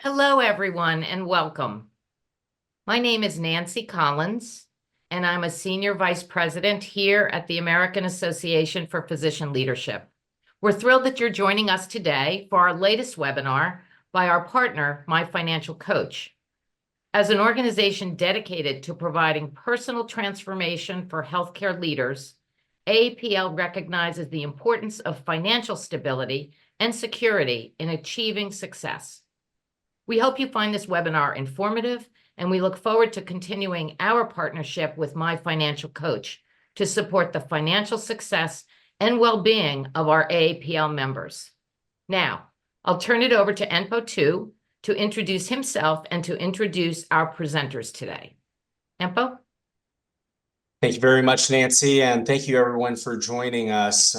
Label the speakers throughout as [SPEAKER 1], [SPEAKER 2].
[SPEAKER 1] Hello, everyone, and welcome. My name is Nancy Collins, and I'm a Senior Vice President here at the American Association for Physician Leadership. We're thrilled that you're joining us today for our latest webinar by our partner, My Financial Coach. As an organization dedicated to providing personal transformation for healthcare leaders, AAPL recognizes the importance of financial stability and security in achieving success. We hope you find this webinar informative, and we look forward to continuing our partnership with My Financial Coach to support the financial success and well-being of our AAPL members. Now, I'll turn it over to W-2 to introduce himself and to introduce our presenters today. W?
[SPEAKER 2] Thank you very much, Nancy, and thank you everyone for joining us.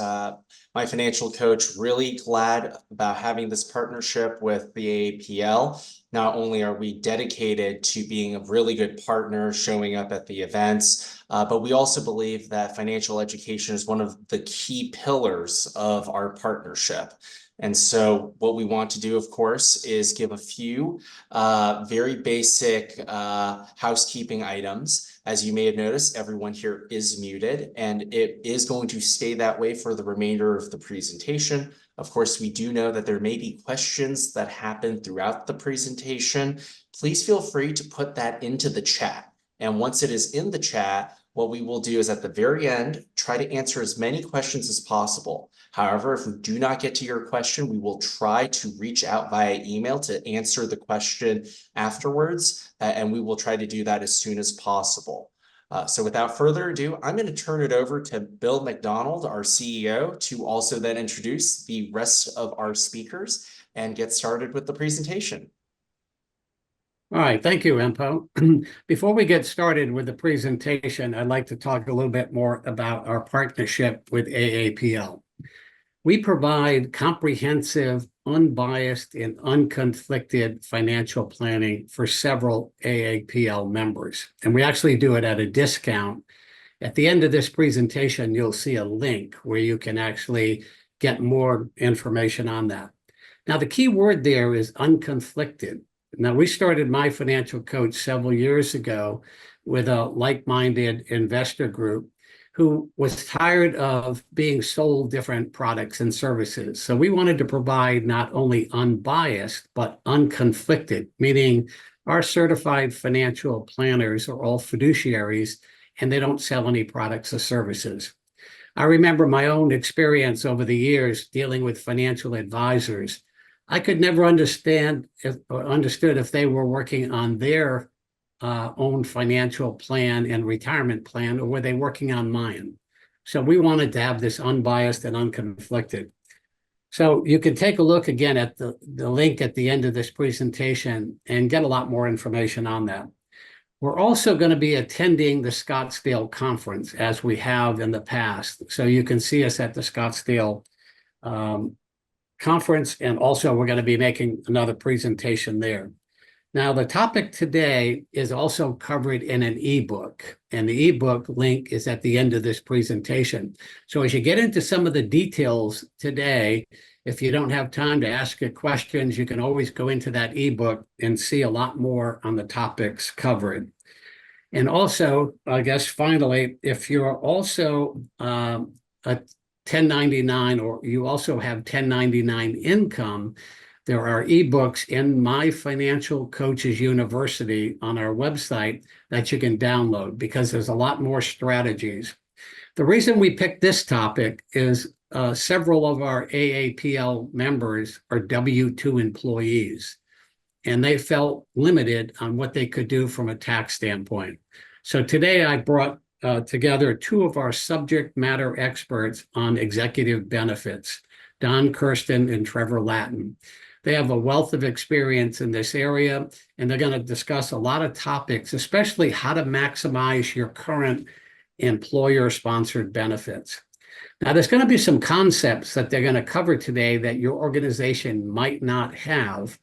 [SPEAKER 2] My Financial Coach, really glad about having this partnership with the AAPL. Not only are we dedicated to being a really good partner, showing up at the events, but we also believe that financial education is one of the key pillars of our partnership. And so what we want to do, of course, is give a few very basic housekeeping items. As you may have noticed, everyone here is muted, and it is going to stay that way for the remainder of the presentation. Of course, we do know that there may be questions that happen throughout the presentation. Please feel free to put that into the chat. And once it is in the chat, what we will do is at the very end, try to answer as many questions as possible. However, if we do not get to your question, we will try to reach out via email to answer the question afterwards, and we will try to do that as soon as possible. So without further ado, I'm going to turn it over to Bill McDonald, our CEO, to also then introduce the rest of our speakers and get started with the presentation.
[SPEAKER 3] All right, thank you, Empo. Before we get started with the presentation, I'd like to talk a little bit more about our partnership with AAPL. We provide comprehensive, unbiased, and unconflicted financial planning for several AAPL members, and we actually do it at a discount. At the end of this presentation, you'll see a link where you can actually get more information on that. Now, the key word there is unconflicted. Now, we started My Financial Coach several years ago with a like-minded investor group who was tired of being sold different products and services. So we wanted to provide not only unbiased, but unconflicted, meaning our certified financial planners are all fiduciaries and they don't sell any products or services. I remember my own experience over the years dealing with financial advisors. I could never understood if they were working on their own financial plan and retirement plan, or were they working on mine? So we wanted to have this unbiased and unconflicted. So you can take a look again at the link at the end of this presentation and get a lot more information on that. We're also going to be attending the Scottsdale conference as we have in the past. So you can see us at the Scottsdale conference, and also we're going to be making another presentation there. Now, the topic today is also covered in an ebook, and the ebook link is at the end of this presentation. So as you get into some of the details today, if you don't have time to ask your questions, you can always go into that ebook and see a lot more on the topics covered. And also, I guess finally, if you're also a 1099 or you also have 1099 income, there are ebooks in My Financial Coaches University on our website that you can download because there's a lot more strategies. The reason we picked this topic is several of our AAPL members are W-2 employees, and they felt limited on what they could do from a tax standpoint. So today I brought together two of our subject matter experts on executive benefits, Don Kirsten and Trevor Lattin. They have a wealth of experience in this area, and they're going to discuss a lot of topics, especially how to maximize your current employer-sponsored benefits. Now, there's going to be some concepts that they're going to cover today that your organization might not have.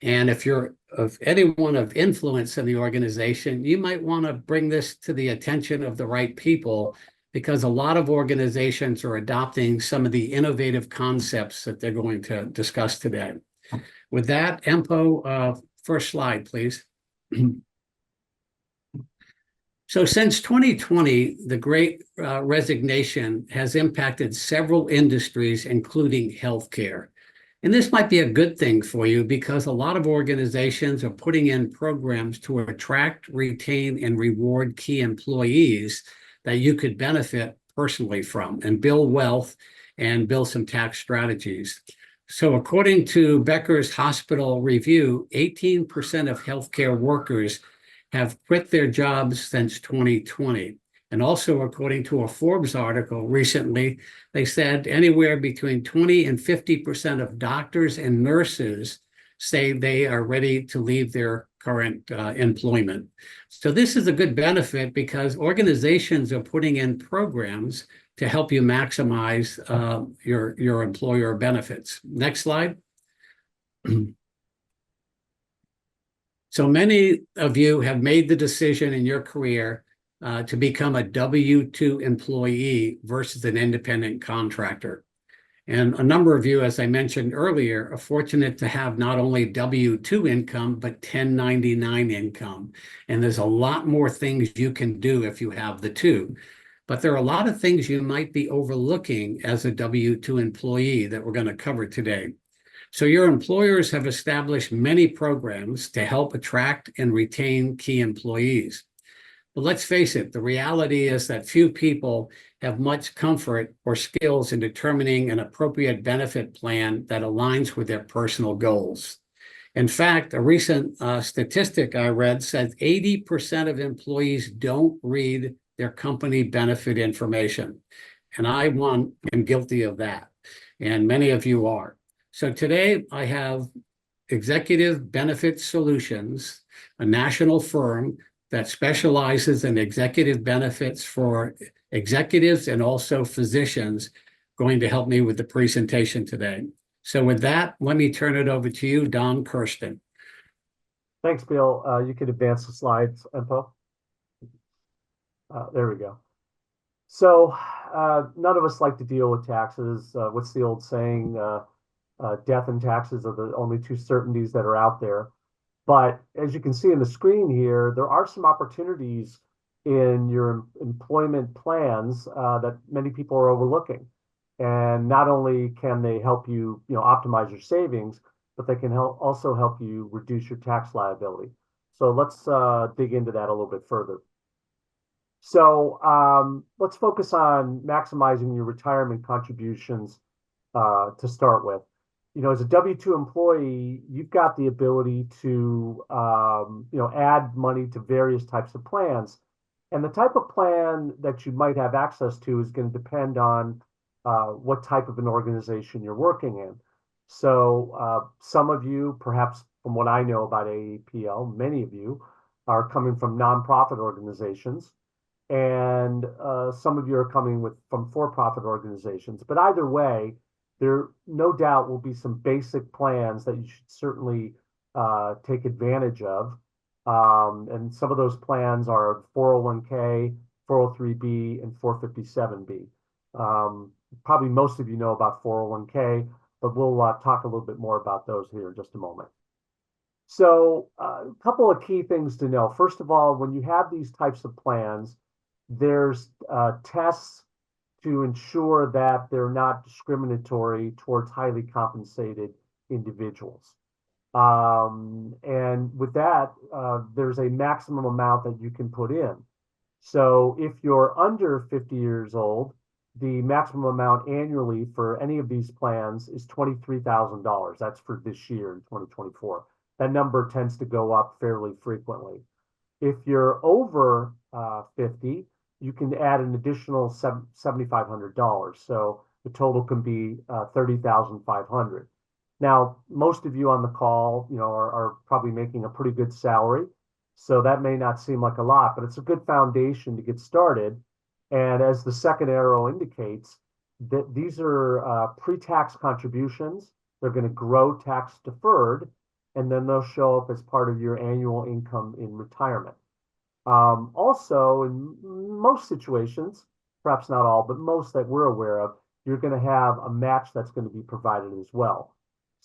[SPEAKER 3] And if you're of anyone of influence in the organization, you might want to bring this to the attention of the right people, because a lot of organizations are adopting some of the innovative concepts that they're going to discuss today. With that, Empo, first slide, please. So since 2020, the Great Resignation has impacted several industries, including healthcare. And this might be a good thing for you because a lot of organizations are putting in programs to attract, retain, and reward key employees that you could benefit personally from and build wealth and build some tax strategies. So according to Becker's Hospital Review, 18% of healthcare workers have quit their jobs since 2020. And also, according to a Forbes article recently, they said anywhere between 20 and 50% of doctors and nurses say they are ready to leave their current employment. So this is a good benefit because organizations are putting in programs to help you maximize your employer benefits. Next slide. So many of you have made the decision in your career to become a W-2 employee versus an independent contractor. And a number of you, as I mentioned earlier, are fortunate to have not only W-2 income, but 1099 income. And there's a lot more things you can do if you have the two. But there are a lot of things you might be overlooking as a W-2 employee that we're going to cover today. So your employers have established many programs to help attract and retain key employees. But let's face it, the reality is that few people have much comfort or skills in determining an appropriate benefit plan that aligns with their personal goals. In fact, a recent statistic I read says 80% of employees don't read their company benefit information. And I, am guilty of that. And many of you are. So today I have Executive Benefit Solutions, a national firm that specializes in executive benefits for executives and also physicians, going to help me with the presentation today. So with that, let me turn it over to you, Don Kirsten.
[SPEAKER 4] Thanks, Bill. You could advance the slides, Empo. There we go. So none of us like to deal with taxes. What's the old saying? Death and taxes are the only two certainties that are out there. But as you can see in the screen here, there are some opportunities in your employment plans that many people are overlooking. And not only can they help you, optimize your savings, but they can also help you reduce your tax liability. So let's dig into that a little bit further. So let's focus on maximizing your retirement contributions to start with. As a W-2 employee, you've got the ability to, add money to various types of plans. And the type of plan that you might have access to is going to depend on what type of an organization you're working in. So some of you, perhaps from what I know about AAPL, many of you are coming from nonprofit organizations, and some of you are coming from for-profit organizations. But either way, there no doubt will be some basic plans that you should certainly take advantage of. And some of those plans are 401k, 403b, and 457b. Probably most of you know about 401k, but we'll talk a little bit more about those here in just a moment. So a couple of key things to know. First of all, when you have these types of plans, there's tests to ensure that they're not discriminatory towards highly compensated individuals. And with that, there's a maximum amount that you can put in. So if you're under 50 years old, the maximum amount annually for any of these plans is $23,000. That's for this year in 2024. That number tends to go up fairly frequently. If you're over 50, you can add an additional $7,500. So the total can be $30,500. Now, most of you on the call, are probably making a pretty good salary. So that may not seem like a lot, but it's a good foundation to get started. And as the second arrow indicates, that these are pre-tax contributions. They're going to grow tax deferred, and then they'll show up as part of your annual income in retirement. Also, in most situations, perhaps not all, but most that we're aware of, you're going to have a match that's going to be provided as well.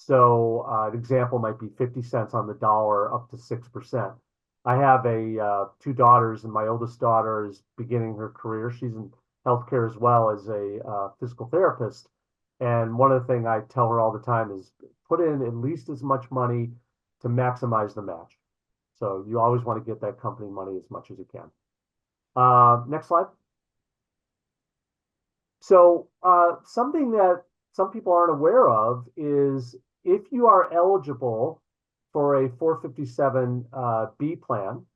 [SPEAKER 4] So an example might be 50 cents on the dollar up to 6%. I have two daughters, and my oldest daughter is beginning her career. She's in healthcare as well as a physical therapist. And one of the things I tell her all the time is put in at least as much money to maximize the match. So you always want to get that company money as much as you can. Next slide. So something that some people aren't aware of is if you are eligible for a 457B plan,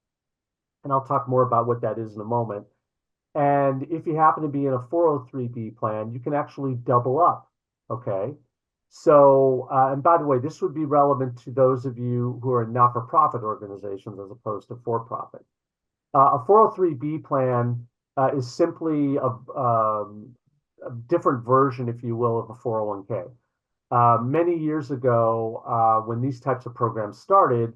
[SPEAKER 4] and I'll talk more about what that is in a moment, and if you happen to be in a 403B plan, you can actually double up, okay? So, and by the way, this would be relevant to those of you who are not-for-profit organizations as opposed to for-profit. A 403B plan is simply a different version, if you will, of a 401k. Many years ago, when these types of programs started,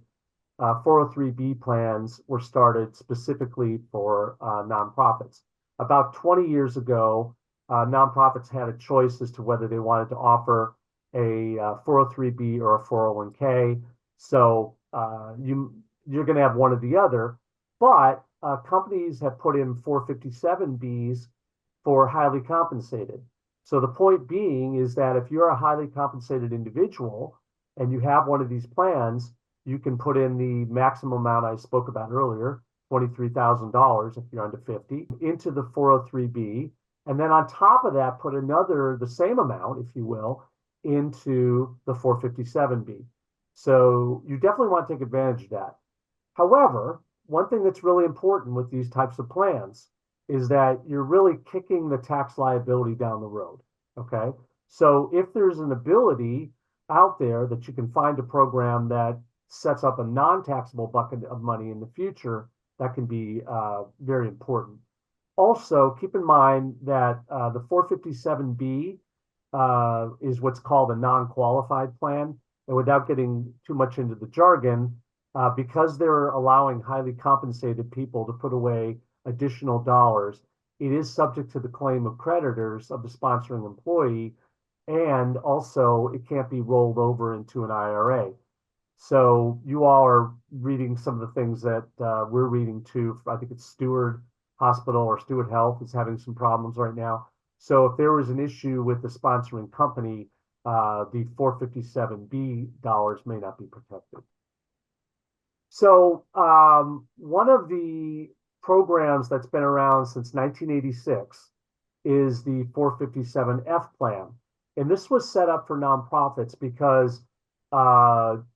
[SPEAKER 4] 403B plans were started specifically for nonprofits. About 20 years ago, nonprofits had a choice as to whether they wanted to offer a 403B or a 401k. So you're going to have one or the other, but companies have put in 457Bs for highly compensated. So the point being is that if you're a highly compensated individual and you have one of these plans, you can put in the maximum amount I spoke about earlier, $23,000 if you're under 50, into the 403B. And then on top of that, put the same amount, if you will, into the 457B. So you definitely want to take advantage of that. However, one thing that's really important with these types of plans is that you're really kicking the tax liability down the road, okay? So if there's an ability out there that you can find a program that sets up a non-taxable bucket of money in the future, that can be very important. Also, keep in mind that the 457B is what's called a non-qualified plan. And without getting too much into the jargon, because they're allowing highly compensated people to put away additional dollars, it is subject to the claim of creditors of the sponsoring employee, and also it can't be rolled over into an IRA. So you all are reading some of the things that we're reading too. I think it's Steward Hospital or Steward Health is having some problems right now. So if there was an issue with the sponsoring company, the 457B dollars may not be protected. So one of the programs that's been around since 1986 is the 457F plan. And this was set up for nonprofits because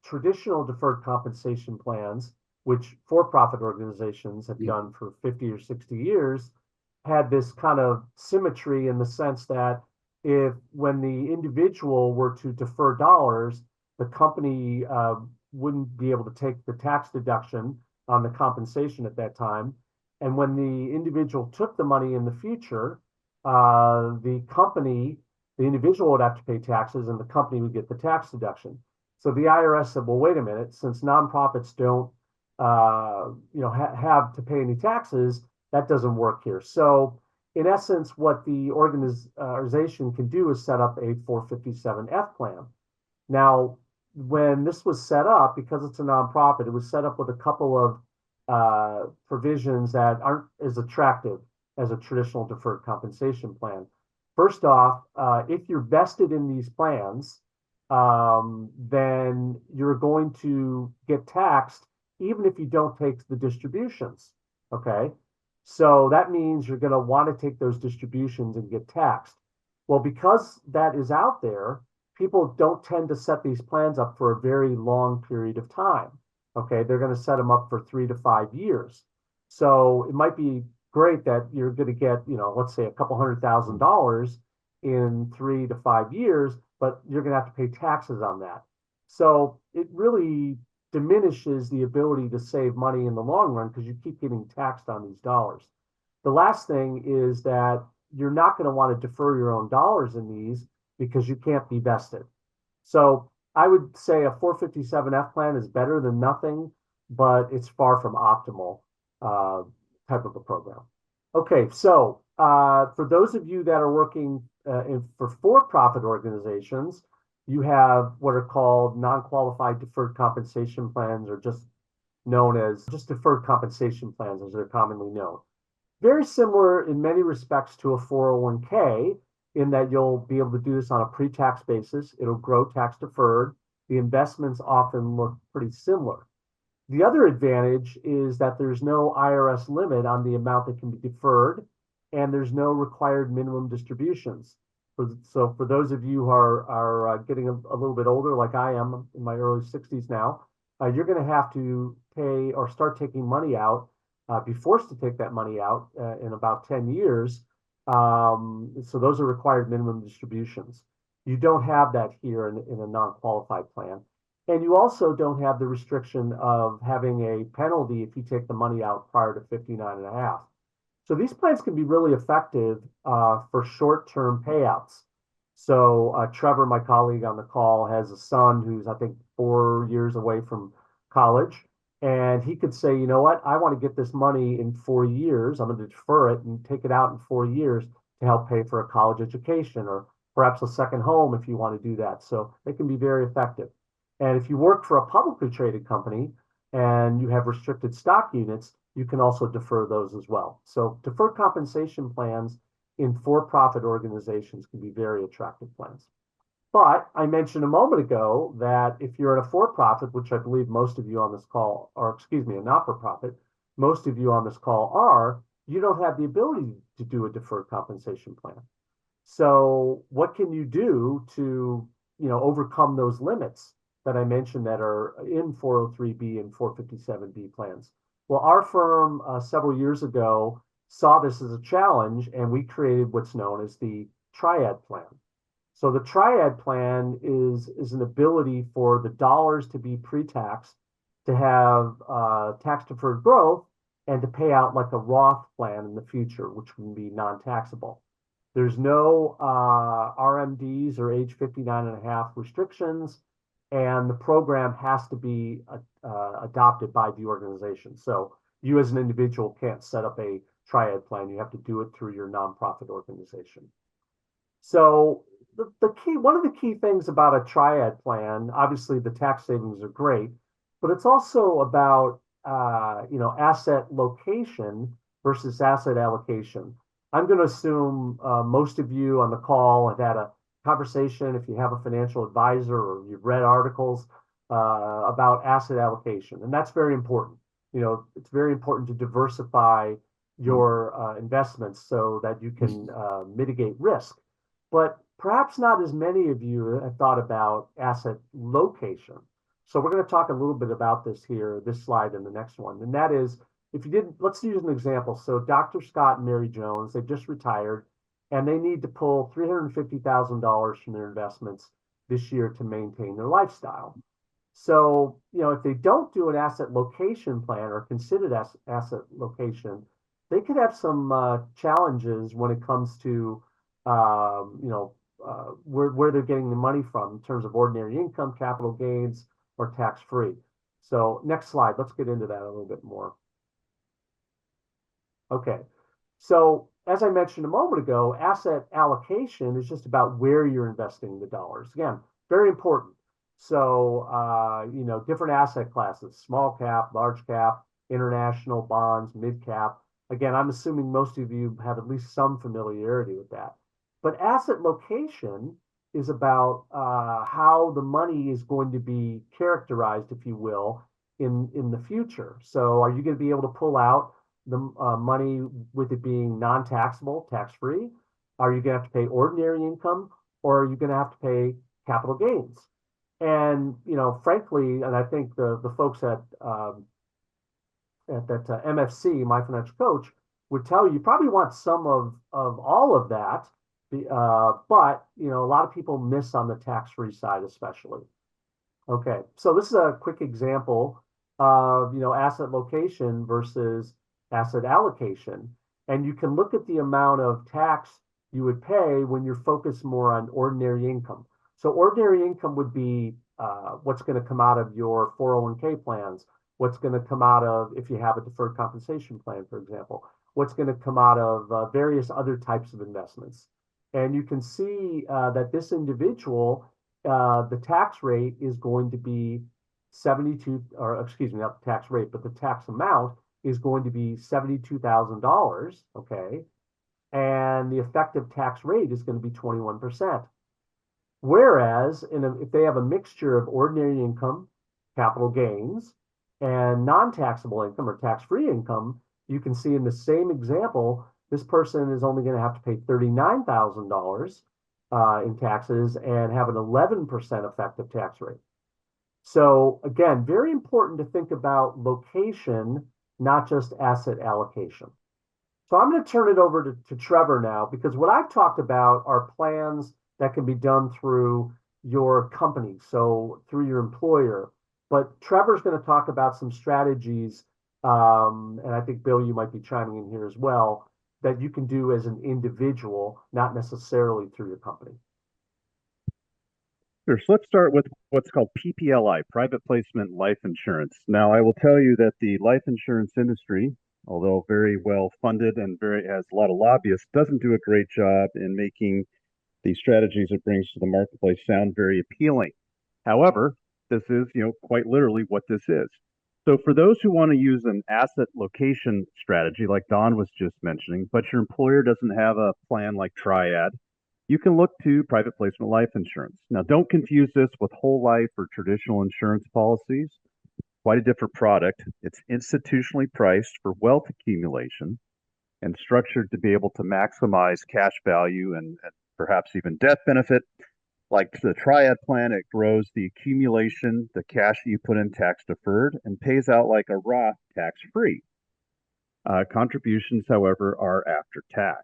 [SPEAKER 4] traditional deferred compensation plans, which for-profit organizations have done for 50 or 60 years, had this kind of symmetry in the sense that when the individual were to defer dollars, the company wouldn't be able to take the tax deduction on the compensation at that time. And when the individual took the money in the future, the individual would have to pay taxes and the company would get the tax deduction. So the IRS said, well, wait a minute, since nonprofits don't have to pay any taxes, that doesn't work here. So in essence, what the organization can do is set up a 457F plan. Now, when this was set up, because it's a nonprofit, it was set up with a couple of provisions that aren't as attractive as a traditional deferred compensation plan. First off, if you're vested in these plans, then you're going to get taxed even if you don't take the distributions, okay? So that means you're going to want to take those distributions and get taxed. Well, because that is out there, people don't tend to set these plans up for a very long period of time. Okay, they're going to set them up for 3 to 5 years. So it might be great that you're going to get, let's say a couple $100,000 in 3 to 5 years, but you're going to have to pay taxes on that. So it really diminishes the ability to save money in the long run because you keep getting taxed on these dollars. The last thing is that you're not going to want to defer your own dollars in these because you can't be vested. So I would say a 457F plan is better than nothing, but it's far from optimal type of a program. Okay, so for those of you that are working for-profit organizations, you have what are called non-qualified deferred compensation plans, or just known as just deferred compensation plans as they're commonly known. Very similar in many respects to a 401k in that you'll be able to do this on a pre-tax basis. It'll grow tax deferred. The investments often look pretty similar. The other advantage is that there's no IRS limit on the amount that can be deferred, and there's no required minimum distributions. So for those of you who are getting a little bit older, like I am in my early 60s now, you're going to have to pay or start taking money out, be forced to take that money out in about 10 years. So those are required minimum distributions. You don't have that here in a non-qualified plan. And you also don't have the restriction of having a penalty if you take the money out prior to 59 and a half. So these plans can be really effective for short-term payouts. So Trevor, my colleague on the call, has a son who's, I think, 4 years away from college. And he could say, you know what, I want to get this money in 4 years. I'm going to defer it and take it out in 4 years to help pay for a college education, or perhaps a second home if you want to do that. So they can be very effective. And if you work for a publicly traded company and you have restricted stock units, you can also defer those as well. So deferred compensation plans in for-profit organizations can be very attractive plans. But I mentioned a moment ago that if you're in a for-profit, which I believe most of you on this call, or excuse me, a not-for-profit, most of you on this call are, you don't have the ability to do a deferred compensation plan. So what can you do to, overcome those limits that I mentioned that are in 403B and 457B plans? Well, our firm several years ago saw this as a challenge, and we created what's known as the Triad plan. So the Triad plan is an ability for the dollars to be pre-tax, to have tax-deferred growth, and to pay out like a Roth plan in the future, which can be non-taxable. There's no RMDs or age 59 and a half restrictions, and the program has to be adopted by the organization. So you as an individual can't set up a Triad plan. You have to do it through your nonprofit organization. So one of the key things about a Triad plan, obviously the tax savings are great, but it's also about asset location versus asset allocation. I'm going to assume most of you on the call have had a conversation, if you have a financial advisor or you've read articles about asset allocation, and that's very important. It's very important to diversify your investments so that you can mitigate risk. But perhaps not as many of you have thought about asset location. So we're going to talk a little bit about this here, this slide and the next one. And that is, if you didn't, let's use an example. So Dr. Scott and Mary Jones, they just retired, and they need to pull $350,000 from their investments this year to maintain their lifestyle. So, if they don't do an asset location plan or considered asset location, they could have some challenges when it comes to, where they're getting the money from in terms of ordinary income, capital gains, or tax-free. So next slide, let's get into that a little bit more. Okay, so as I mentioned a moment ago, asset allocation is just about where you're investing the dollars. Again, very important. So, different asset classes, small cap, large cap, international bonds, mid cap. Again, I'm assuming most of you have at least some familiarity with that. But asset location is about how the money is going to be characterized, if you will, in the future. So are you going to be able to pull out the money with it being non-taxable, tax-free? Are you going to have to pay ordinary income, or are you going to have to pay capital gains? And, frankly, and I think the folks at that MFC, My Financial Coach, would tell you probably want some of all of that. But, a lot of people miss on the tax-free side, especially. Okay, so this is a quick example of, asset location versus asset allocation. And you can look at the amount of tax you would pay when you're focused more on ordinary income. So ordinary income would be what's going to come out of your 401k plans, what's going to come out of, if you have a deferred compensation plan, for example, what's going to come out of various other types of investments. And you can see that this individual the tax rate is going to be 72, or excuse me, not the tax rate, but the tax amount is going to be $72,000, okay? And the effective tax rate is going to be 21%. Whereas if they have a mixture of ordinary income, capital gains, and non-taxable income or tax-free income, you can see in the same example, this person is only going to have to pay $39,000 in taxes and have an 11% effective tax rate. So again, very important to think about location, not just asset allocation. So I'm going to turn it over to Trevor now, because what I've talked about are plans that can be done through your company, so through your employer. But Trevor's going to talk about some strategies, and I think, Bill, you might be chiming in here as well, that you can do as an individual, not necessarily through your company.
[SPEAKER 5] Sure. So let's start with what's called PPLI, private placement life insurance. Now, I will tell you that the life insurance industry, although very well funded and has a lot of lobbyists, doesn't do a great job in making the strategies it brings to the marketplace sound very appealing. However, this is, quite literally what this is. So for those who want to use an asset location strategy, like Don was just mentioning, but your employer doesn't have a plan like Triad, you can look to private placement life insurance. Now, don't confuse this with whole life or traditional insurance policies. Quite a different product. It's institutionally priced for wealth accumulation and structured to be able to maximize cash value and perhaps even death benefit. Like the Triad plan, it grows the accumulation, the cash that you put in tax deferred, and pays out like a Roth tax free. Contributions, however, are after tax.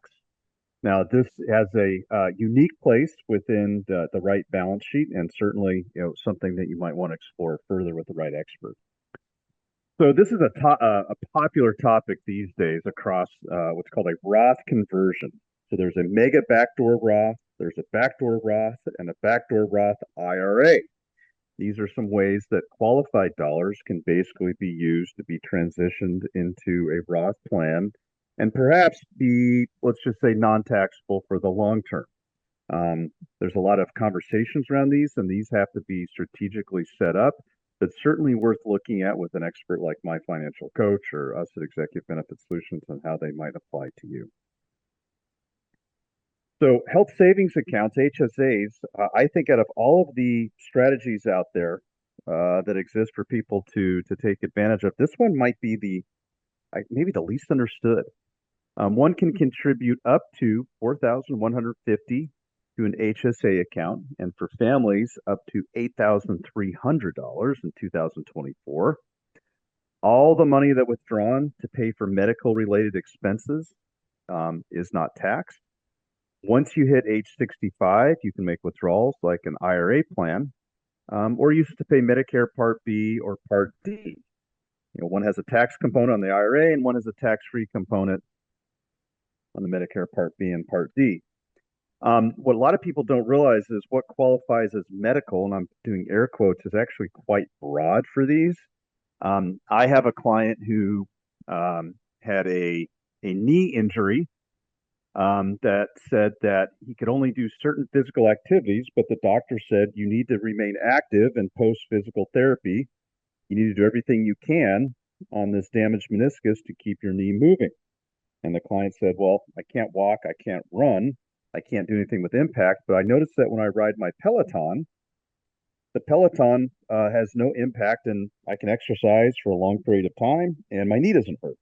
[SPEAKER 5] Now, this has a unique place within the right balance sheet, and certainly, something that you might want to explore further with the right expert. So this is a popular topic these days across what's called a Roth conversion. So there's a mega backdoor Roth, there's a backdoor Roth, and a backdoor Roth IRA. These are some ways that qualified dollars can basically be used to be transitioned into a Roth plan and perhaps be, let's just say, non-taxable for the long term. There's a lot of conversations around these, and these have to be strategically set up, but certainly worth looking at with an expert like my financial coach or us at Executive Benefit Solutions and how they might apply to you. So health savings accounts, HSAs, I think out of all of the strategies out there that exist for people to take advantage of, this one might be maybe the least understood. One can contribute up to $4,150 to an HSA account, and for families up to $8,300 in 2024. All the money that withdrawn to pay for medical related expenses is not taxed. Once you hit age 65, you can make withdrawals like an IRA plan, or use it to pay Medicare Part B or Part D. One has a tax component on the IRA and one has a tax-free component on the Medicare Part B and Part D. What a lot of people don't realize is what qualifies as medical, and I'm doing air quotes, is actually quite broad for these. I have a client who had a knee injury that said that he could only do certain physical activities, but the doctor said you need to remain active and post physical therapy. You need to do everything you can on this damaged meniscus to keep your knee moving. And the client said, well, I can't walk, I can't run, I can't do anything with impact, but I noticed that when I ride my Peloton, the Peloton has no impact and I can exercise for a long period of time and my knee doesn't hurt.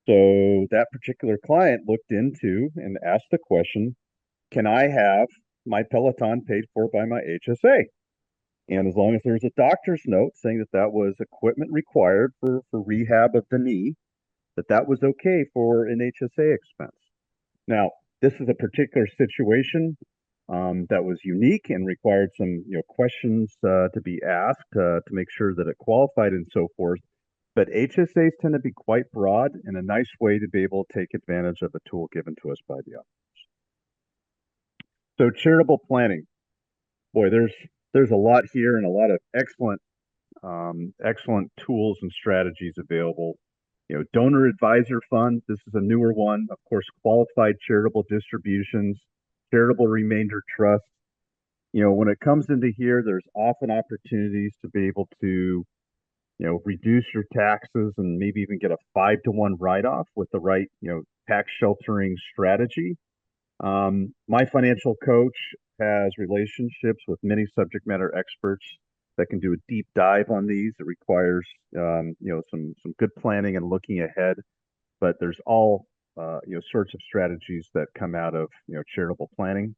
[SPEAKER 5] So that particular client looked into and asked the question, can I have my Peloton paid for by my HSA? And as long as there's a doctor's note saying that that was equipment required for rehab of the knee, that was okay for an HSA expense. Now, this is a particular situation that was unique and required some questions to be asked to make sure that it qualified and so forth. But HSAs tend to be quite broad and a nice way to be able to take advantage of a tool given to us by the authors. So charitable planning. Boy, there's a lot here and a lot of excellent tools and strategies available. Donor advisor fund, this is a newer one. Of course, qualified charitable distributions, charitable remainder trust, when it comes into here, there's often opportunities to be able to, reduce your taxes and maybe even get a 5-to-1 write-off with the right, tax sheltering strategy. My financial coach has relationships with many subject matter experts that can do a deep dive on these. It requires, some good planning and looking ahead, but there's all, sorts of strategies that come out of, charitable planning.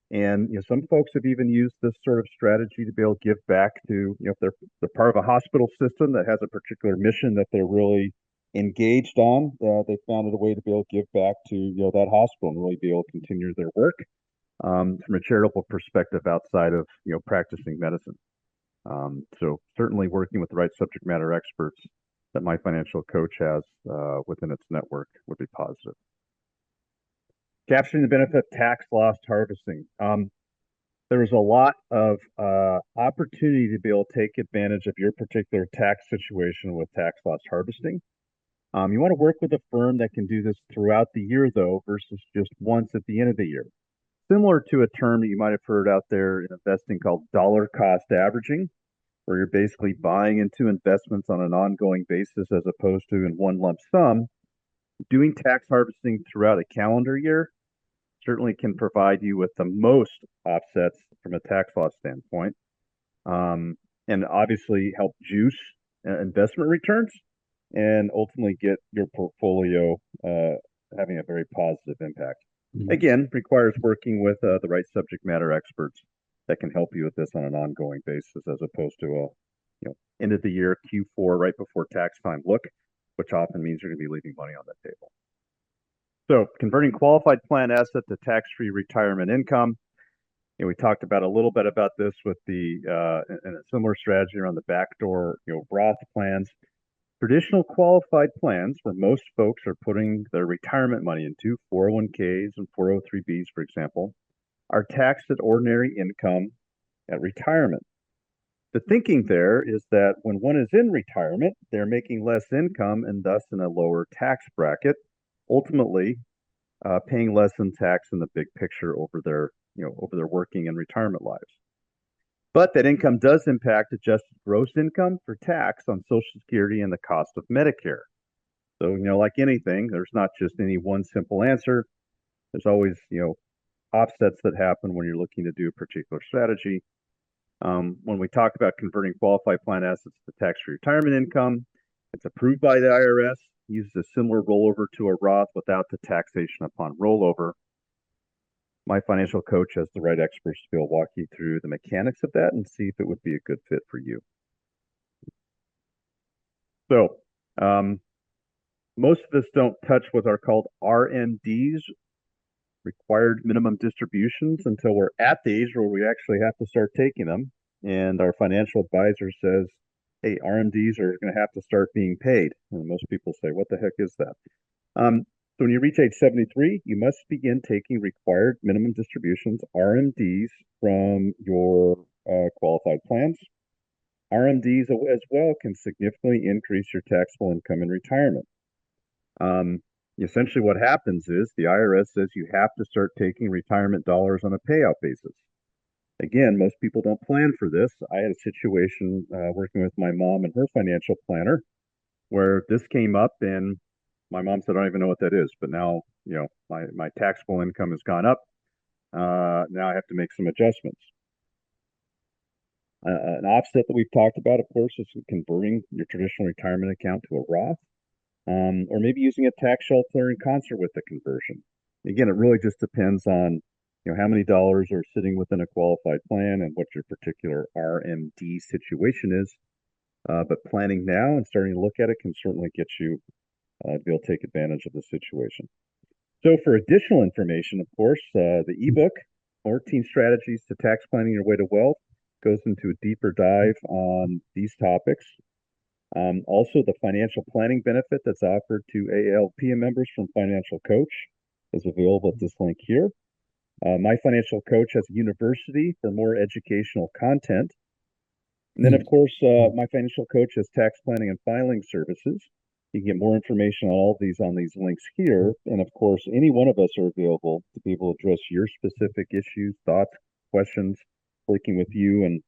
[SPEAKER 5] And some folks have even used this sort of strategy to be able to give back to, if they're part of a hospital system that has a particular mission that they're really engaged on, they found a way to be able to give back to that hospital and really be able to continue their work from a charitable perspective outside of practicing medicine. So certainly working with the right subject matter experts that my financial coach has within its network would be positive. Capturing the benefit of tax loss harvesting. There's a lot of opportunity to be able to take advantage of your particular tax situation with tax loss harvesting. You want to work with a firm that can do this throughout the year, though, versus just once at the end of the year. Similar to a term that you might have heard out there in investing called dollar cost averaging, where you're basically buying into investments on an ongoing basis as opposed to in one lump sum. Doing tax harvesting throughout a calendar year certainly can provide you with the most offsets from a tax loss standpoint, and obviously help juice investment returns and ultimately get your portfolio having a very positive impact. Again, requires working with the right subject matter experts that can help you with this on an ongoing basis, as opposed to a end of the year Q4 right before tax time look, which often means you're going to be leaving money on the table. So converting qualified plan asset to tax-free retirement income. We talked about a little bit about this with the and a similar strategy around the backdoor Roth plans. Traditional qualified plans, where most folks are putting their retirement money into 401ks and 403bs, for example, are taxed at ordinary income at retirement. The thinking there is that when one is in retirement, they're making less income and thus in a lower tax bracket, ultimately paying less in tax in the big picture over their working and retirement lives. But that income does impact adjusted gross income for tax on Social Security and the cost of Medicare. So, like anything, there's not just any one simple answer. There's always, offsets that happen when you're looking to do a particular strategy. When we talk about converting qualified plan assets to tax-free retirement income, it's approved by the IRS, uses a similar rollover to a Roth without the taxation upon rollover. My financial coach has the right experts to be able to walk you through the mechanics of that and see if it would be a good fit for you. So, most of us don't touch what are called RMDs, required minimum distributions, until we're at the age where we actually have to start taking them. And our financial advisor says, hey, RMDs are going to have to start being paid. And most people say, what the heck is that? So when you reach age 73, you must begin taking required minimum distributions, RMDs, from your qualified plans. RMDs as well can significantly increase your taxable income in retirement. Essentially what happens is the IRS says you have to start taking retirement dollars on a payout basis. Again, most people don't plan for this. I had a situation working with my mom and her financial planner where this came up, and my mom said, I don't even know what that is, but now, my taxable income has gone up. Now I have to make some adjustments. An offset that we've talked about, of course, is converting your traditional retirement account to a Roth, or maybe using a tax shelter in concert with the conversion. Again, it really just depends on how many dollars are sitting within a qualified plan and what your particular RMD situation is. But planning now and starting to look at it can certainly get you to be able to take advantage of the situation. So for additional information, of course, the ebook, 14 Strategies to Tax Planning Your Way to Wealth, goes into a deeper dive on these topics. Also, the financial planning benefit that's offered to AAPL members from Financial Coach is available at this link here. My Financial Coach has a university for more educational content. And then, of course, My Financial Coach has tax planning and filing services. You can get more information on all of these on these links here. And of course, any one of us are available to be able to address your specific issues, thoughts, questions, working with you and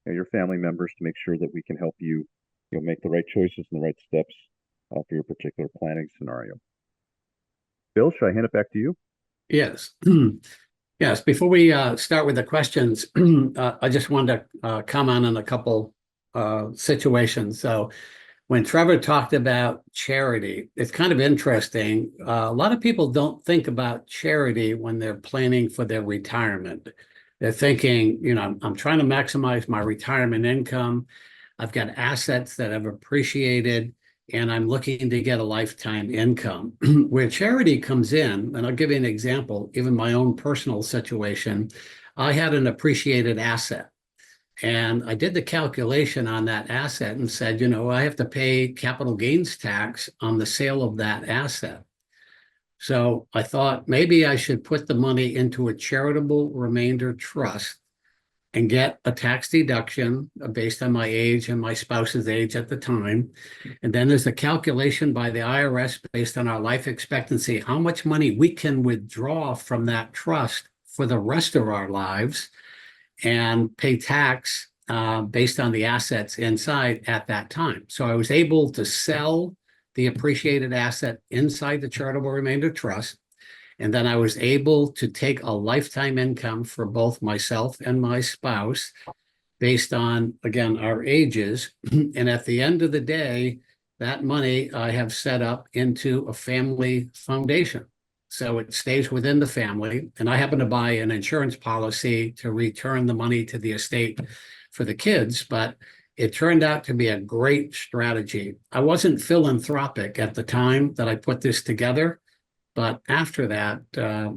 [SPEAKER 5] your family members to make sure that we can help you, make the right choices and the right steps for your particular planning scenario. Bill, should I hand it back to you?
[SPEAKER 3] Yes. Yes, before we start with the questions, I just wanted to comment on a couple situations. So when Trevor talked about charity, it's kind of interesting. A lot of people don't think about charity when they're planning for their retirement. They're thinking, I'm trying to maximize my retirement income. I've got assets that have appreciated, and I'm looking to get a lifetime income. Where charity comes in, and I'll give you an example, even my own personal situation, I had an appreciated asset. And I did the calculation on that asset and said, I have to pay capital gains tax on the sale of that asset. So I thought maybe I should put the money into a charitable remainder trust and get a tax deduction based on my age and my spouse's age at the time. And then there's a calculation by the IRS based on our life expectancy, how much money we can withdraw from that trust for the rest of our lives and pay tax based on the assets inside at that time. So I was able to sell the appreciated asset inside the charitable remainder trust. And then I was able to take a lifetime income for both myself and my spouse based on, again, our ages. And at the end of the day, that money I have set up into a family foundation. So it stays within the family. And I happen to buy an insurance policy to return the money to the estate for the kids, but it turned out to be a great strategy. I wasn't philanthropic at the time that I put this together, but after that,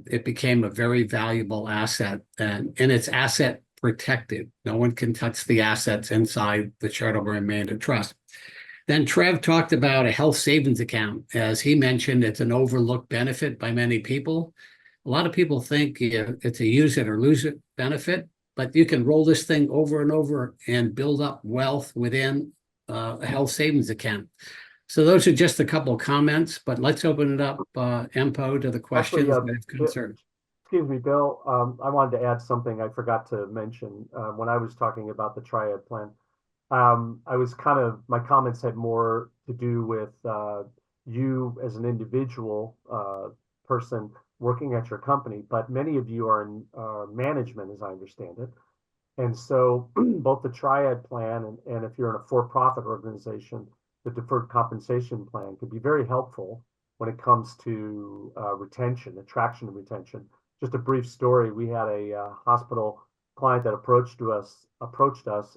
[SPEAKER 3] it became a very valuable asset, and it's asset protected. No one can touch the assets inside the charitable remainder trust. Then Trev talked about a health savings account. As he mentioned, it's an overlooked benefit by many people. A lot of people think it's a use it or lose it benefit, but you can roll this thing over and over and build up wealth within a health savings account. So those are just a couple of comments, but let's open it up, Empo, to the questions that have concern.
[SPEAKER 4] Excuse me, Bill. I wanted to add something I forgot to mention when I was talking about the triad plan. I was my comments had more to do with you as an individual person working at your company, but many of you are in management, as I understand it. And so both the triad plan and if you're in a for-profit organization, the deferred compensation plan could be very helpful when it comes to retention, attraction and retention. Just a brief story. We had a hospital client that approached us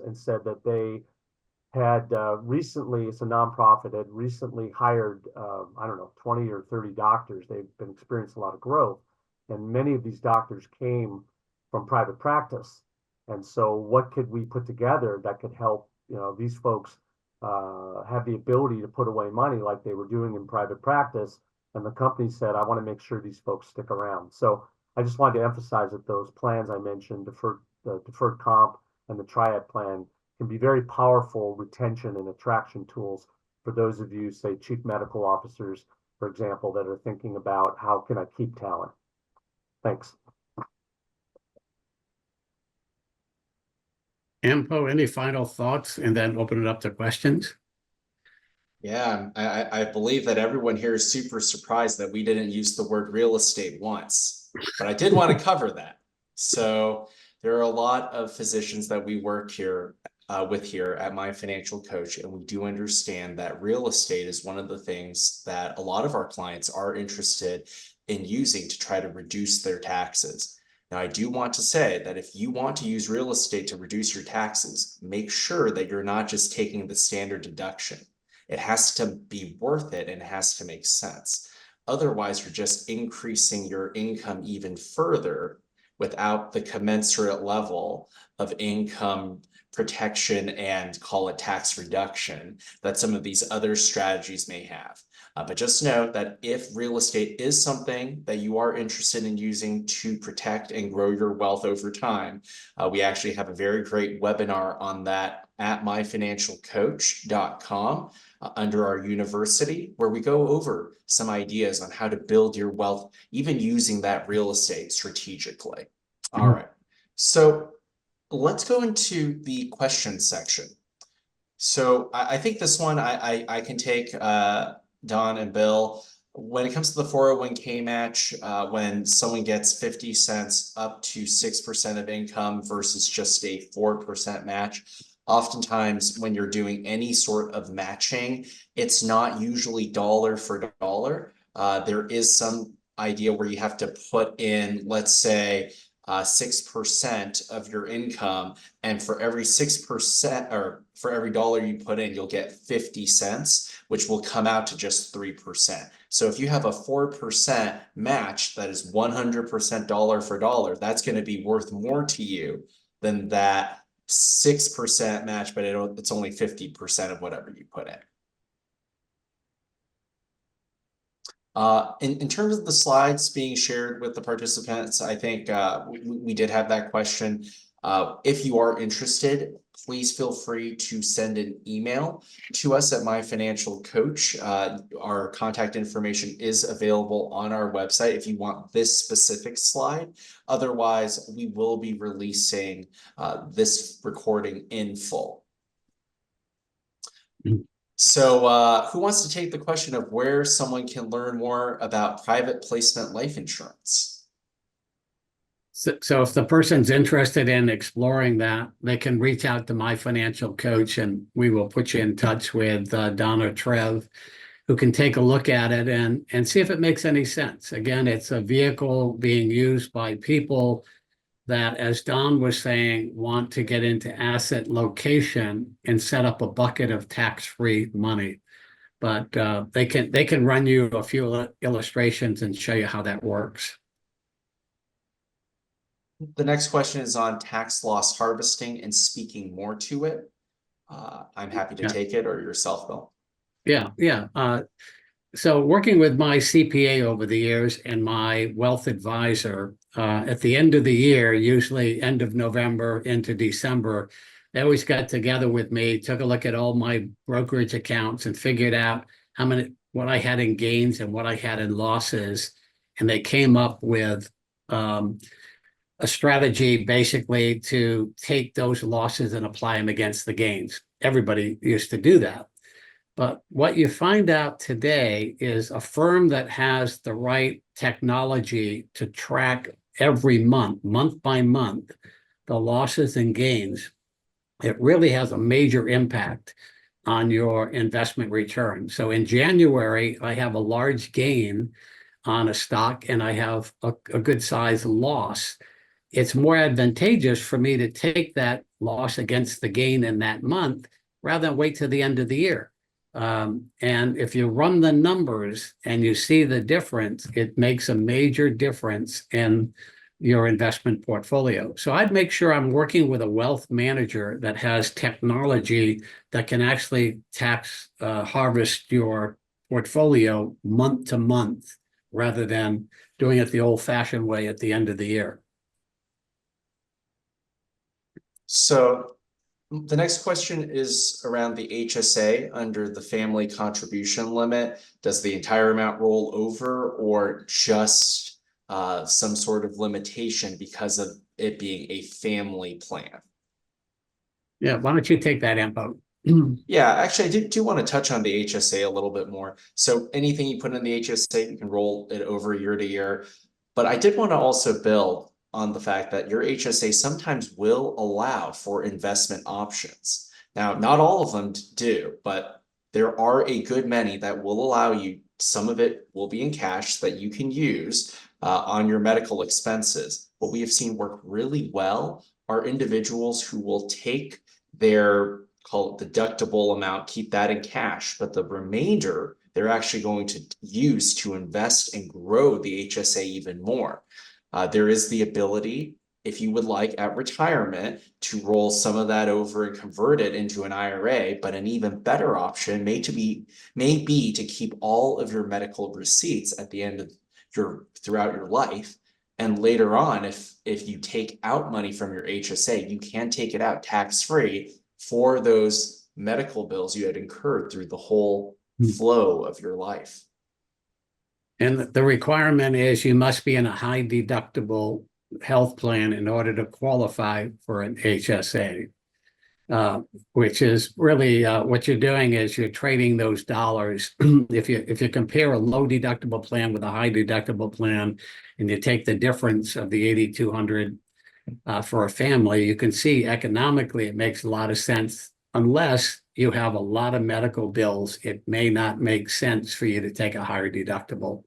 [SPEAKER 4] and said that they had recently, it's a nonprofit, had recently hired, 20 or 30 doctors. They've been experiencing a lot of growth. And many of these doctors came from private practice. And so what could we put together that could help, these folks have the ability to put away money like they were doing in private practice. And the company said, I want to make sure these folks stick around. So I just wanted to emphasize that those plans I mentioned, the deferred comp and the triad plan, can be very powerful retention and attraction tools for those of you, say, chief medical officers, for example, that are thinking about how can I keep talent. Thanks.
[SPEAKER 3] Empo, any final thoughts, and then open it up to questions?
[SPEAKER 2] Yeah, I believe that everyone here is super surprised that we didn't use the word real estate once, but I did want to cover that. So there are a lot of physicians that we work with here at My Financial Coach, and we do understand that real estate is one of the things that a lot of our clients are interested in using to try to reduce their taxes. Now, I do want to say that if you want to use real estate to reduce your taxes, make sure that you're not just taking the standard deduction. It has to be worth it and it has to make sense. Otherwise, you're just increasing your income even further without the commensurate level of income protection and call it tax reduction that some of these other strategies may have. But just know that if real estate is something that you are interested in using to protect and grow your wealth over time, we actually have a very great webinar on that at myfinancialcoach.com under our university, where we go over some ideas on how to build your wealth, even using that real estate strategically. All right. So let's go into the question section. So I think this one I can take, Don and Bill. When it comes to the 401k match, when someone gets 50 cents up to 6% of income versus just a 4% match, oftentimes when you're doing any sort of matching, it's not usually dollar for dollar. There is some idea where you have to put in, let's say, 6% of your income, and for every 6% or for every dollar you put in, you'll get 50 cents, which will come out to just 3%. So if you have a 4% match that is 100% dollar for dollar, that's going to be worth more to you than that 6% match, but it's only 50% of whatever you put in. In terms of the slides being shared with the participants, I think we did have that question. If you are interested, please feel free to send an email to us at My Financial Coach. Our contact information is available on our website if you want this specific slide. Otherwise, we will be releasing this recording in full. So who wants to take the question of where someone can learn more about private placement life insurance?
[SPEAKER 3] So if the person's interested in exploring that, they can reach out to My Financial Coach, and we will put you in touch with Don or Trev, who can take a look at it and see if it makes any sense. Again, it's a vehicle being used by people that, as Don was saying, want to get into asset location and set up a bucket of tax-free money. But they can run you a few illustrations and show you how that works.
[SPEAKER 2] The next question is on tax loss harvesting and speaking more to it. I'm happy to take it, or yourself, Bill.
[SPEAKER 3] Yeah. So working with my CPA over the years and my wealth advisor, at the end of the year, usually end of November into December, they always got together with me, took a look at all my brokerage accounts and figured out what I had in gains and what I had in losses. And they came up with a strategy basically to take those losses and apply them against the gains. Everybody used to do that. But what you find out today is a firm that has the right technology to track every month by month, the losses and gains, it really has a major impact on your investment return. So in January, I have a large gain on a stock and I have a good size loss. It's more advantageous for me to take that loss against the gain in that month rather than wait till the end of the year. And if you run the numbers and you see the difference, it makes a major difference in your investment portfolio. So I'd make sure I'm working with a wealth manager that has technology that can actually tax harvest your portfolio month to month rather than doing it the old-fashioned way at the end of the year.
[SPEAKER 2] So the next question is around the HSA under the family contribution limit. Does the entire amount roll over, or just some sort of limitation because of it being a family plan?
[SPEAKER 3] Yeah, why don't you take that info?
[SPEAKER 2] Yeah, actually, I do want to touch on the HSA a little bit more. So anything you put in the HSA, you can roll it over year to year. But I did want to also build on the fact that your HSA sometimes will allow for investment options. Now, not all of them do, but there are a good many that will allow you. Some of it will be in cash that you can use on your medical expenses. What we have seen work really well are individuals who will take their, call it deductible amount, keep that in cash, but the remainder they're actually going to use to invest and grow the HSA even more. There is the ability, if you would like, at retirement to roll some of that over and convert it into an IRA, but an even better option may be to keep all of your medical receipts at the end of throughout your life. And later on, if you take out money from your HSA, you can take it out tax-free for those medical bills you had incurred through the whole flow of your life.
[SPEAKER 3] And the requirement is you must be in a high deductible health plan in order to qualify for an HSA. Which is really what you're doing is you're trading those dollars. If you compare a low deductible plan with a high deductible plan, and you take the difference of the 8,200 for a family, you can see economically it makes a lot of sense. Unless you have a lot of medical bills, it may not make sense for you to take a higher deductible.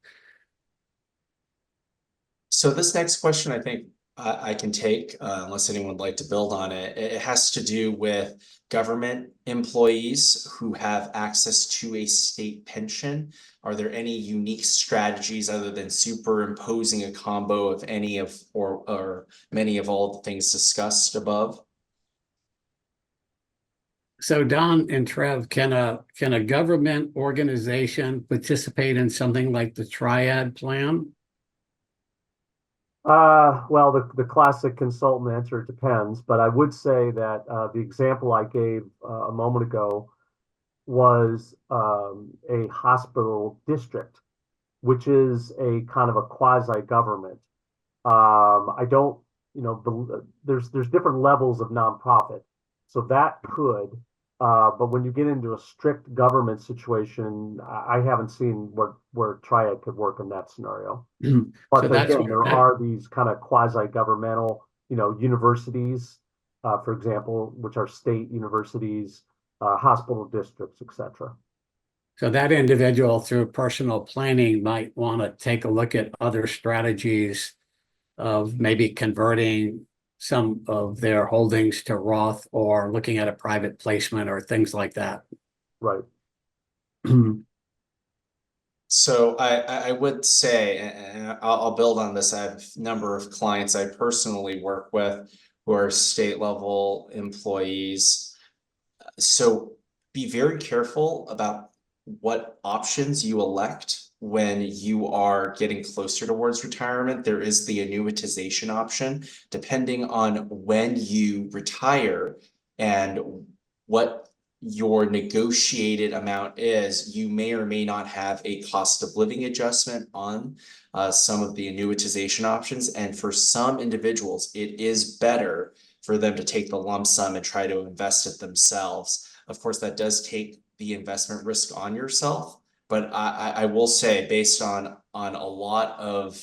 [SPEAKER 2] So this next question, I think I can take, unless anyone would like to build on it. It has to do with government employees who have access to a state pension. Are there any unique strategies other than superimposing a combo of any of or many of all the things discussed above?
[SPEAKER 3] So Don and Trev, can a government organization participate in something like the Triad plan?
[SPEAKER 4] Well, the classic consultant answer depends, but I would say that the example I gave a moment ago was a hospital district, which is a kind of a quasi-government. I don't, there's different levels of nonprofit, so that could. But when you get into a strict government situation, I haven't seen where Triad could work in that scenario. But
[SPEAKER 3] So that's
[SPEAKER 4] again, there are these kind of quasi-governmental, universities, for example, which are state universities, hospital districts, etc.
[SPEAKER 3] So that individual through personal planning might want to take a look at other strategies of maybe converting some of their holdings to Roth or looking at a private placement or things like that.
[SPEAKER 4] Right.
[SPEAKER 2] So I would say, and I'll build on this. I have a number of clients I personally work with who are state level employees. So be very careful about what options you elect when you are getting closer towards retirement. There is the annuitization option, depending on when you retire and what your negotiated amount is, you may or may not have a cost of living adjustment on some of the annuitization options. And for some individuals, it is better for them to take the lump sum and try to invest it themselves. Of course, that does take the investment risk on yourself, but I will say, based on a lot of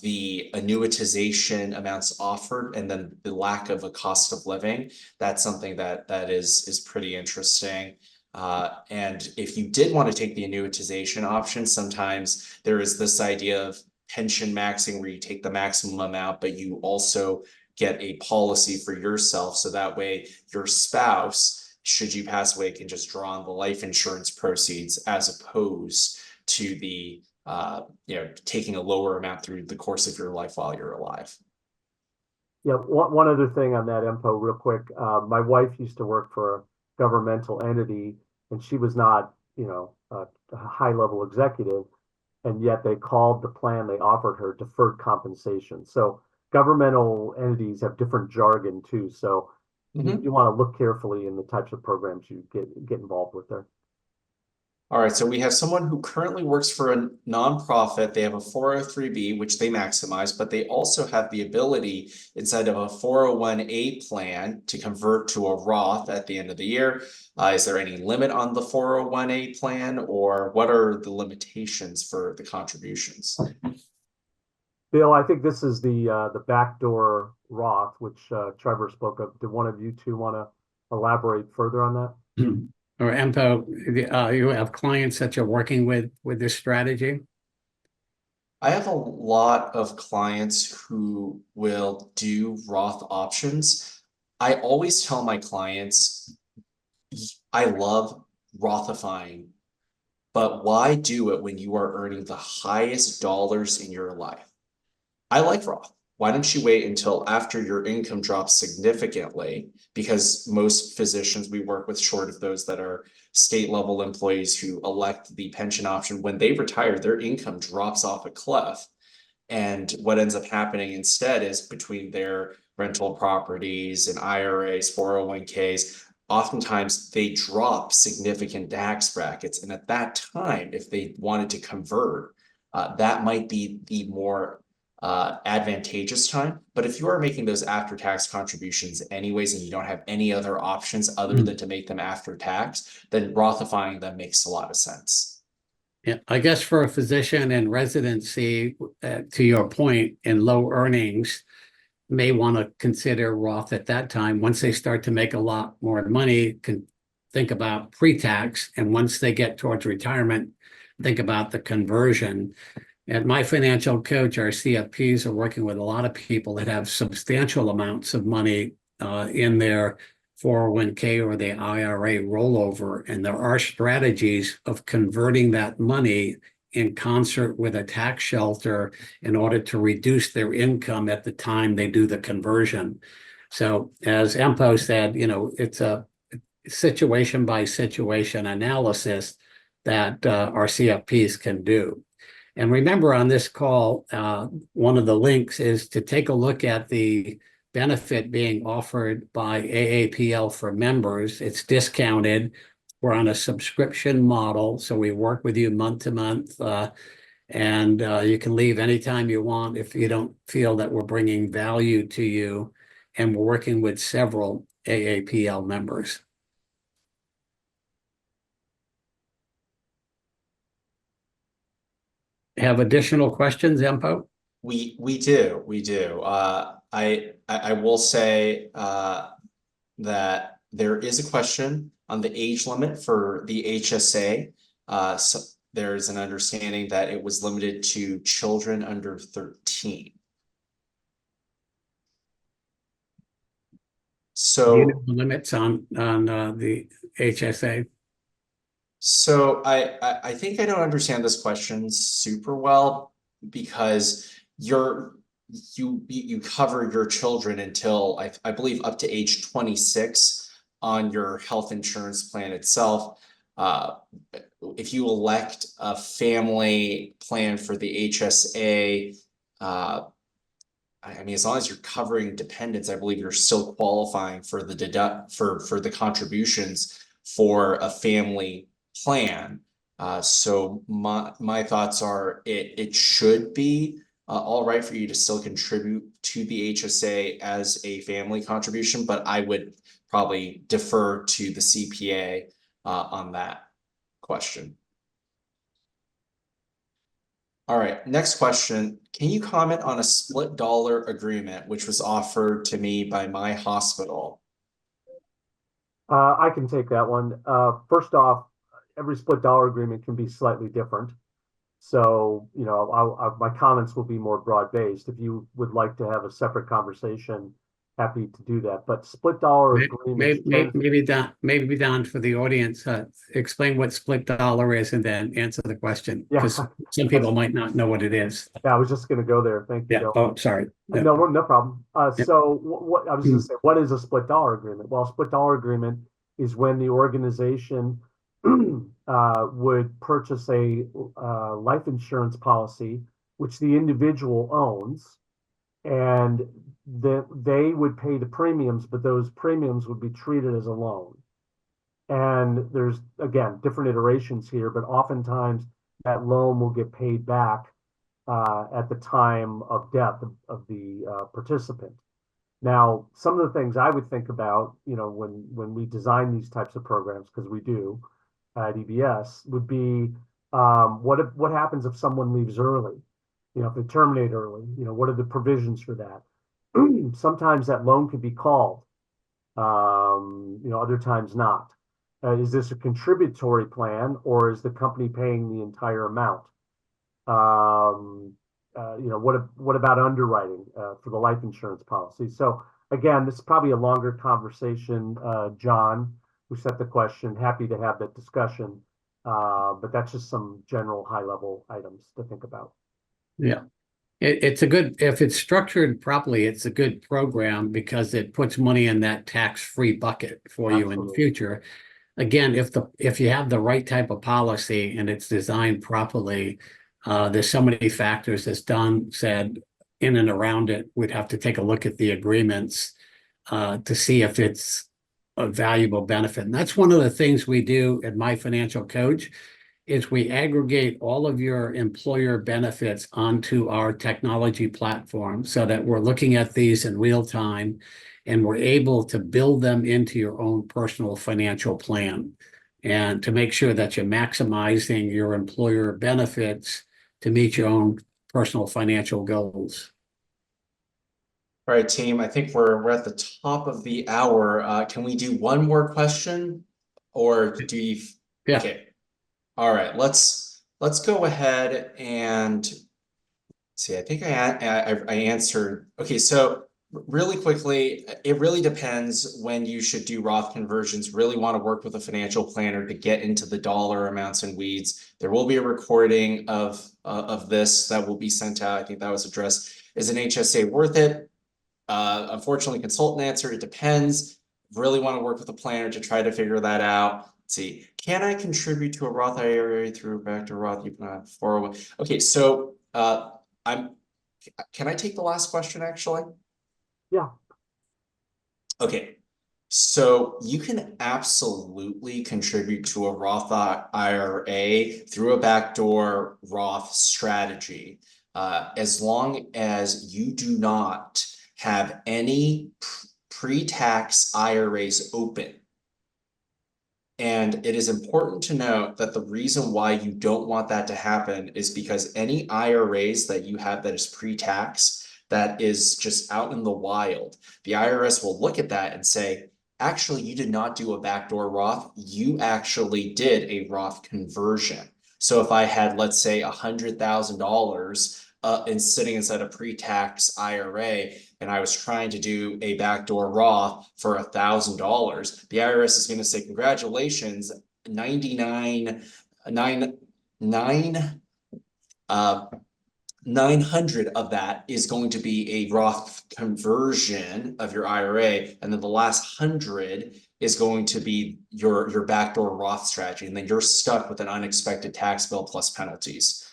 [SPEAKER 2] the annuitization amounts offered and then the lack of a cost of living, that's something that is pretty interesting. And if you did want to take the annuitization option, sometimes there is this idea of pension maxing where you take the maximum amount, but you also get a policy for yourself. So that way your spouse, should you pass away, can just draw on the life insurance proceeds as opposed to the taking a lower amount through the course of your life while you're alive.
[SPEAKER 4] Yeah, one other thing on that info real quick. My wife used to work for a governmental entity, and she was not, a high level executive, and yet they called the plan they offered her deferred compensation. So governmental entities have different jargon too. So you want to look carefully in the types of programs you get involved with there.
[SPEAKER 2] All right, so we have someone who currently works for a nonprofit. They have a 403B, which they maximize, but they also have the ability inside of a 401A plan to convert to a Roth at the end of the year. Is there any limit on the 401A plan, or what are the limitations for the contributions?
[SPEAKER 4] Bill, I think this is the backdoor Roth, which Trevor spoke of. Did one of you two want to elaborate further on that?
[SPEAKER 3] Or Empo, you have clients that you're working with this strategy?
[SPEAKER 2] I have a lot of clients who will do Roth options. I always tell my clients, I love Rothifying, but why do it when you are earning the highest dollars in your life? I like Roth. Why don't you wait until after your income drops significantly? Because most physicians we work with, short of those that are state level employees who elect the pension option, when they retire, their income drops off a cliff. And what ends up happening instead is between their rental properties and IRAs, 401ks, oftentimes they drop significant tax brackets. And at that time, if they wanted to convert, that might be the more advantageous time. But if you are making those after-tax contributions anyways, and you don't have any other options other than to make them after tax, then Rothifying them makes a lot of sense.
[SPEAKER 3] Yeah, I guess for a physician in residency, to your point, in low earnings, may want to consider Roth at that time. Once they start to make a lot more money, can think about pre-tax, and once they get towards retirement, think about the conversion. At My Financial Coach, our CFPs are working with a lot of people that have substantial amounts of money in their 401k or the IRA rollover, and there are strategies of converting that money in concert with a tax shelter in order to reduce their income at the time they do the conversion. So as Empo said, it's a situation by situation analysis that our CFPs can do. And remember, on this call, one of the links is to take a look at the benefit being offered by AAPL for members. It's discounted. We're on a subscription model, so we work with you month to month, and you can leave anytime you want if you don't feel that we're bringing value to you. And we're working with several AAPL members. Have additional questions, Empo?
[SPEAKER 2] We do. I will say that there is a question on the age limit for the HSA. So there's an understanding that it was limited to children under 13. So
[SPEAKER 3] Do you know the limits on the HSA?
[SPEAKER 2] So I think I don't understand this question super well, because you cover your children until I believe up to age 26 on your health insurance plan itself. If you elect a family plan for the HSA, I mean, as long as you're covering dependents, I believe you're still qualifying for the for the contributions for a family plan. So my thoughts are it should be all right for you to still contribute to the HSA as a family contribution, but I would probably defer to the CPA on that question. All right, next question. Can you comment on a split dollar agreement which was offered to me by my hospital?
[SPEAKER 4] I can take that one. First off, every split dollar agreement can be slightly different. So, my comments will be more broad-based. If you would like to have a separate conversation, happy to do that. But split dollar agreements.
[SPEAKER 3] Maybe Don, for the audience, explain what split dollar is and then answer the question.
[SPEAKER 4] Yeah.
[SPEAKER 3] Because some people might not know what it is.
[SPEAKER 4] Yeah, I was just going to go there. Thank you.
[SPEAKER 3] Yeah. Oh, sorry.
[SPEAKER 4] No problem. So what I was going to say, what is a split dollar agreement? Well, a split dollar agreement is when the organization would purchase a life insurance policy, which the individual owns, and they would pay the premiums, but those premiums would be treated as a loan. And there's, again, different iterations here, but oftentimes that loan will get paid back at the time of death of the participant. Now, some of the things I would think about, when we design these types of programs, because we do at EBS, would be what happens if someone leaves early? If they terminate early, what are the provisions for that? Sometimes that loan could be called, other times not. Is this a contributory plan, or is the company paying the entire amount? What about underwriting for the life insurance policy? So again, this is probably a longer conversation. John, who set the question, happy to have that discussion. But that's just some general high-level items to think about.
[SPEAKER 3] Yeah. If it's structured properly, it's a good program because it puts money in that tax-free bucket for you in the future. Again, if you have the right type of policy and it's designed properly, there's so many factors, as Don said, in and around it. We'd have to take a look at the agreements to see if it's a valuable benefit. And that's one of the things we do at My Financial Coach is we aggregate all of your employer benefits onto our technology platform so that we're looking at these in real time and we're able to build them into your own personal financial plan and to make sure that you're maximizing your employer benefits to meet your own personal financial goals.
[SPEAKER 2] All right, team, I think we're at the top of the hour. Can we do one more question? Or do you?
[SPEAKER 3] Yeah.
[SPEAKER 2] Okay. All right, let's go ahead and see. I think I answered. Okay, so really quickly, it really depends when you should do Roth conversions. Really want to work with a financial planner to get into the dollar amounts and weeds. There will be a recording of this that will be sent out. I think that was addressed. Is an HSA worth it? Unfortunately, consultant answer, it depends. Really want to work with a planner to try to figure that out. Let's see, can I contribute to a Roth IRA through back to Roth? You can have 401. Okay, so can I take the last question actually?
[SPEAKER 4] Yeah.
[SPEAKER 2] Okay, so you can absolutely contribute to a Roth IRA through a backdoor Roth strategy, as long as you do not have any pre-tax IRAs open. And it is important to note that the reason why you don't want that to happen is because any IRAs that you have that is pre-tax, that is just out in the wild, the IRS will look at that and say, actually, you did not do a backdoor Roth, you actually did a Roth conversion. So if I had, let's say, $100,000 and sitting inside a pre-tax IRA, and I was trying to do a backdoor Roth for $1,000, the IRS is going to say, congratulations, 900 of that is going to be a Roth conversion of your IRA, and then the last 100 is going to be your backdoor Roth strategy, and then you're stuck with an unexpected tax bill plus penalties.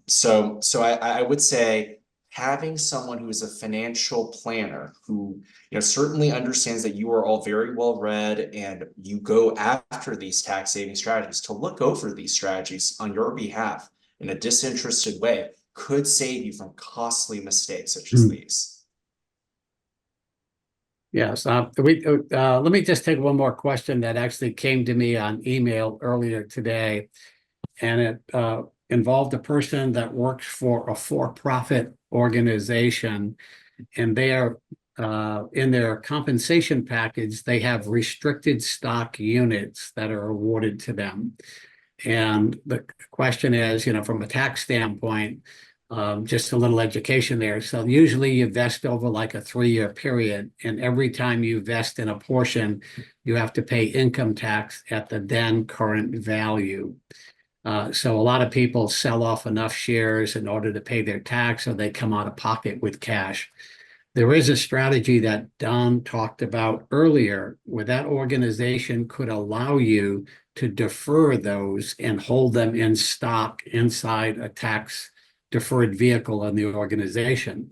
[SPEAKER 2] So I would say having someone who is a financial planner who certainly understands that you are all very well read and you go after these tax saving strategies, to look over these strategies on your behalf in a disinterested way could save you from costly mistakes such as these.
[SPEAKER 3] Yes, let me just take one more question that actually came to me on email earlier today, and it involved a person that works for a for-profit organization, and they are in their compensation package, they have restricted stock units that are awarded to them. And the question is, from a tax standpoint, just a little education there. So usually you vest over like a 3-year period, and every time you vest in a portion, you have to pay income tax at the then current value. So a lot of people sell off enough shares in order to pay their tax, or they come out of pocket with cash. There is a strategy that Don talked about earlier where that organization could allow you to defer those and hold them in stock inside a tax deferred vehicle in the organization.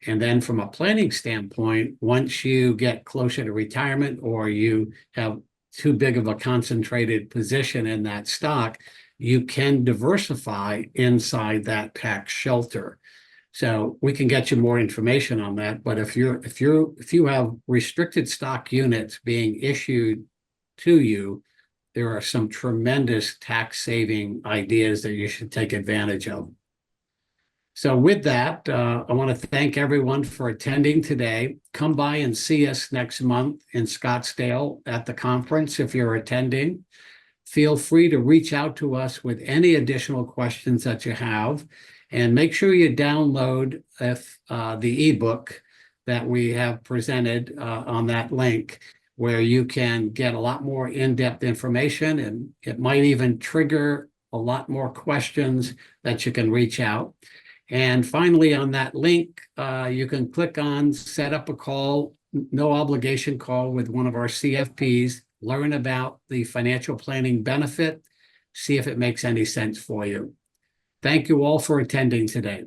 [SPEAKER 3] And then from a planning standpoint, once you get closer to retirement or you have too big of a concentrated position in that stock, you can diversify inside that tax shelter. So we can get you more information on that. But if you have restricted stock units being issued to you, there are some tremendous tax saving ideas that you should take advantage of. So with that, I want to thank everyone for attending today. Come by and see us next month in Scottsdale at the conference if you're attending. Feel free to reach out to us with any additional questions that you have. And make sure you download the ebook that we have presented on that link, where you can get a lot more in-depth information, and it might even trigger a lot more questions that you can reach out. And finally, on that link, you can click on set up a call, no obligation call with one of our CFPs, learn about the financial planning benefit, see if it makes any sense for you. Thank you all for attending today.